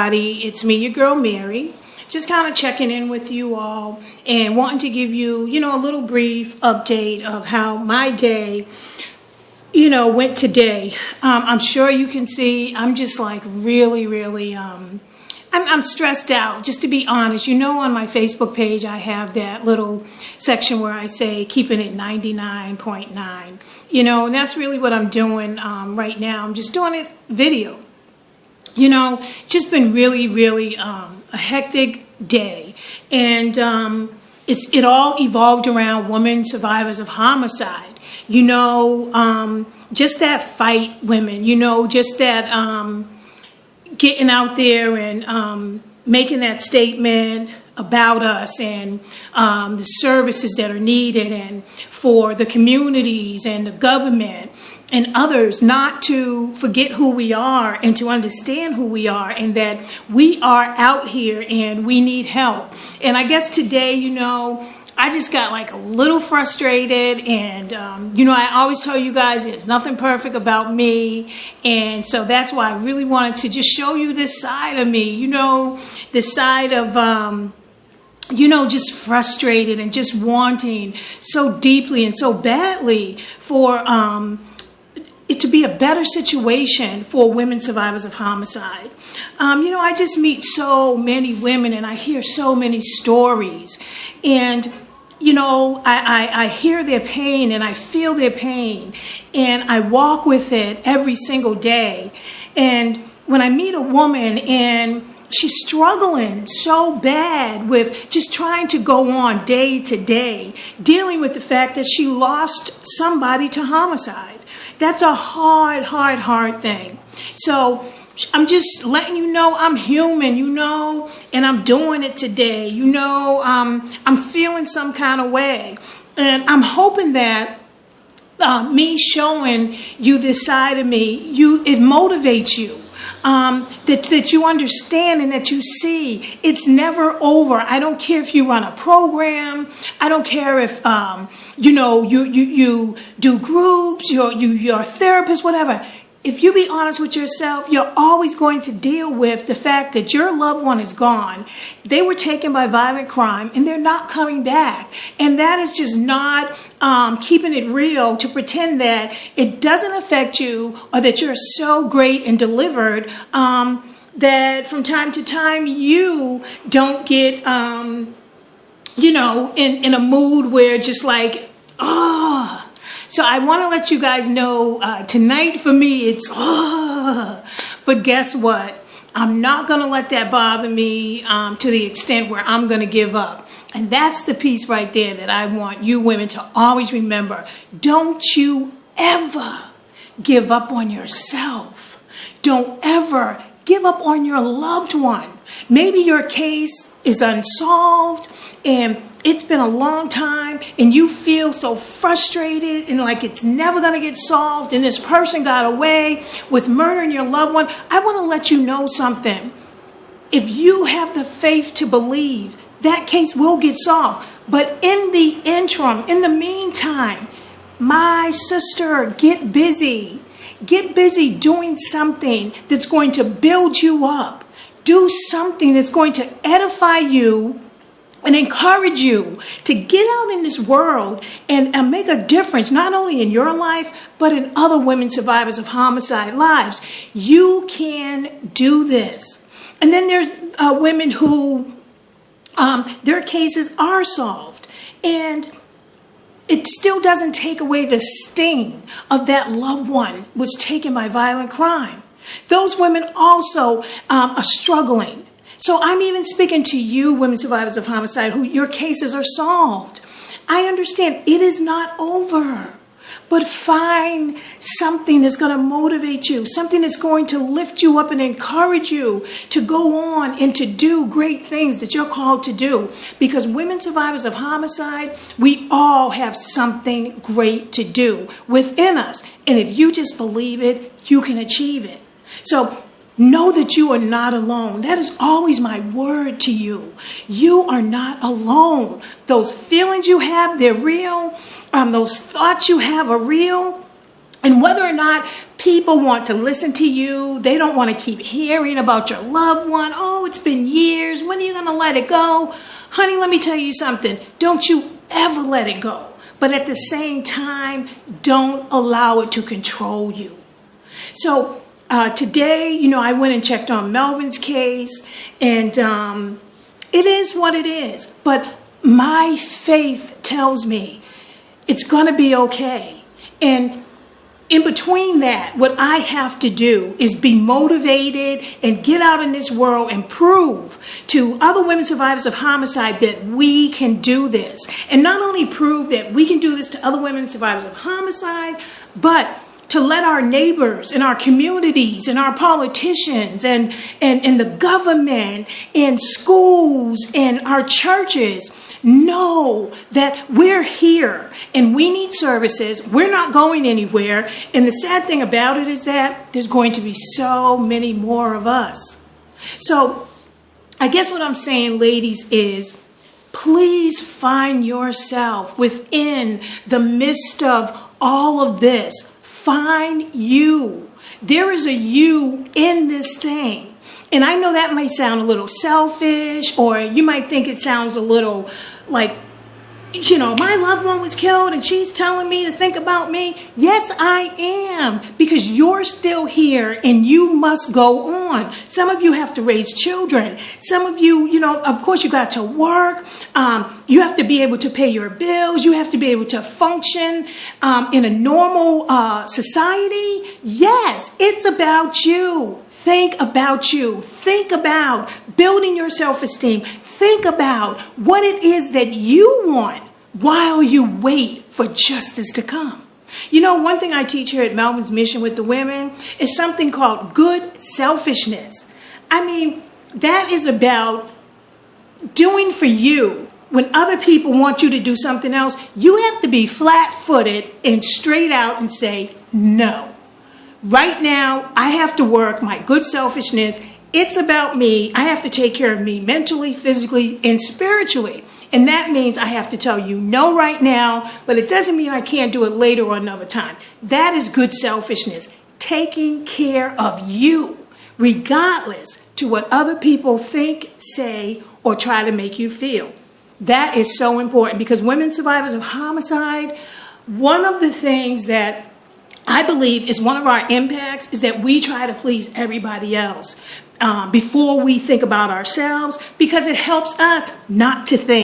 It's me, your girl Mary, just kind of checking in with you all and wanting to give you, a little brief update of how my day, went today. I'm sure you can see I'm just like really, I'm stressed out, just to be honest. On my Facebook page, I have that little section where I say keeping it 99.9, and that's really what I'm doing right now. I'm just doing it video. Just been really a hectic day. And it all evolved around women survivors of homicide. Just that fight women, just that getting out there and making that statement about us and the services that are needed, and for the communities and the government and others not to forget who we are and to understand who we are, and that we are out here and we need help. And I guess today, I just got like a little frustrated, and I always tell you guys there's nothing perfect about me, and so that's why I really wanted to just show you this side of me, this side of just frustrated and just wanting so deeply and so badly for it to be a better situation for women survivors of homicide. I just meet so many women and I hear so many stories, and I hear their pain and I feel their pain, and I walk with it every single day. And when I meet a woman and she's struggling so bad with just trying to go on day to day, dealing with the fact that she lost somebody to homicide, that's a hard thing. So I'm just letting you know I'm human, and I'm doing it today. I'm feeling some kind of way. And I'm hoping that me showing you this side of me, it motivates you. That you understand and that you see it's never over. I don't care if you run a program. I don't care if you do groups, you're a therapist, whatever. If you be honest with yourself, you're always going to deal with the fact that your loved one is gone. They were taken by violent crime and they're not coming back. And that is just not keeping it real, to pretend that it doesn't affect you or that you're so great and delivered that from time to time you don't get, in a mood where just like, So I want to let you guys know tonight for me it's but guess what? I'm not going to let that bother me to the extent where I'm going to give up. And that's the piece right there that I want you women to always remember. Don't you ever give up on yourself. Don't ever give up on your loved one. Maybe your case is unsolved and it's been a long time and you feel so frustrated and like it's never going to get solved, and this person got away with murdering your loved one. I want to let you know something. If you have the faith to believe, that case will get solved. But in the interim, in the meantime, my sister, get busy. Get busy doing something that's going to build you up. Do something that's going to edify you and encourage you to get out in this world and make a difference, not only in your life, but in other women survivors of homicide lives. You can do this. And then there's women who their cases are solved, and it still doesn't take away the sting of that loved one was taken by violent crime. Those women also are struggling. So I'm even speaking to you, women survivors of homicide, who your cases are solved. I understand it is not over, but find something that's going to motivate you, something that's going to lift you up and encourage you to go on and to do great things that you're called to do. Because women survivors of homicide, we all have something great to do within us. And if you just believe it, you can achieve it. So know that you are not alone. That is always my word to you. You are not alone. Those feelings you have, they're real. Those thoughts you have are real. And whether or not People want to listen to you. They don't want to keep hearing about your loved one. Oh, it's been years. When are you going to let it go? Honey, let me tell you something. Don't you ever let it go. But at the same time, don't allow it to control you. So today, I went and checked on Melvin's case, and it is what it is. But my faith tells me it's going to be okay. And in between that, what I have to do is be motivated and get out in this world and prove to other women survivors of homicide that we can do this. And not only prove that we can do this to other women survivors of homicide, but to let our neighbors and our communities and our politicians and the government and schools and our churches know that we're here and we need services. We're not going anywhere. And the sad thing about it is that there's going to be so many more of us. So I guess what I'm saying, ladies, is please find yourself within the midst of all of this. Find you. There is a you in this thing. And I know that might sound a little selfish, or you might think it sounds a little like, my loved one was killed and she's telling me to think about me. Yes, I am, because you're still here and you must go on. Some of you have to raise children. Some of you, of course you got to work. You have to be able to pay your bills. You have to be able to function in a normal society. Yes, it's about you. Think about you. Think about building your self-esteem. Think about what it is that you want while you wait for justice to come. One thing I teach here at Melvin's Mission with the women is something called good selfishness. I mean, that is about doing for you. When other people want you to do something else, you have to be flat-footed and straight out and say, no. Right now, I have to work my good selfishness. It's about me. I have to take care of me mentally, physically, and spiritually. And that means I have to tell you no right now, but it doesn't mean I can't do it later or another time. That is good selfishness. Taking care of you, regardless to what other people think, say, or try to make you feel. That is so important, because women survivors of homicide, one of the things that I believe is one of our impacts is that we try to please everybody else before we think about ourselves, because it helps us not to think.